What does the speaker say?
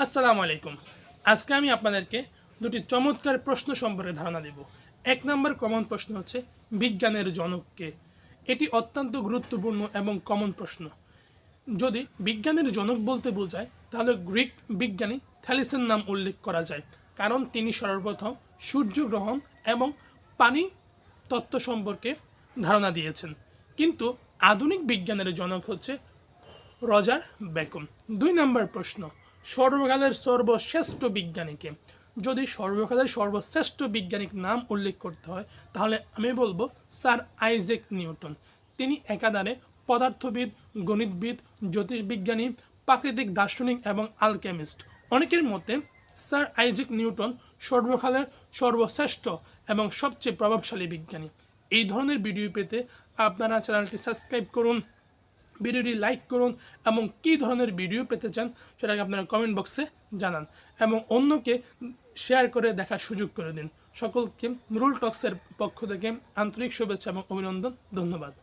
আসসালামু আলাইকুম। আজকে আমি আপনাদেরকে দুটি চমৎকার প্রশ্ন সম্পর্কে ধারণা দেব। এক নম্বর কমন প্রশ্ন হচ্ছে বিজ্ঞানের জনক কে? এটি অত্যন্ত গুরুত্বপূর্ণ এবং কমন প্রশ্ন। যদি বিজ্ঞানের জনক বলতে বোঝায় তাহলে গ্রিক বিজ্ঞানী থ্যালিসের নাম উল্লেখ করা যায়, কারণ তিনি সর্বপ্রথম সূর্যগ্রহণ এবং পানি তত্ত্ব সম্পর্কে ধারণা দিয়েছেন। কিন্তু আধুনিক বিজ্ঞানের জনক হচ্ছে রজার বেকন। দুই নম্বর প্রশ্ন, সর্বকালের সর্বশ্রেষ্ঠ বিজ্ঞানীকে? যদি সর্বকালের সর্বশ্রেষ্ঠ বিজ্ঞানীর নাম উল্লেখ করতে হয় তাহলে আমি বলবো স্যার আইজ্যাক নিউটন। তিনি একাধারে পদার্থবিদ, গণিতবিদ, জ্যোতিষবিজ্ঞানী, প্রাকৃতিক দার্শনিক এবং আলকেমিস্ট। অনেকের মতে স্যার আইজ্যাক নিউটন সর্বকালের সর্বশ্রেষ্ঠ এবং সবচেয়ে প্রভাবশালী বিজ্ঞানী। এই ধরনের ভিডিও পেতে আপনারা চ্যানেলটি সাবস্ক্রাইব করুন, ভিডিওটি লাইক করুন এবং কী ধরনের ভিডিও পেতে চান সেটাকে আপনারা কমেন্ট বক্সে জানান এবং অন্যকে শেয়ার করে দেখার সুযোগ করে দিন। সকলকে নুরুল টক্সের পক্ষ থেকে আন্তরিক শুভেচ্ছা এবং অভিনন্দন। ধন্যবাদ।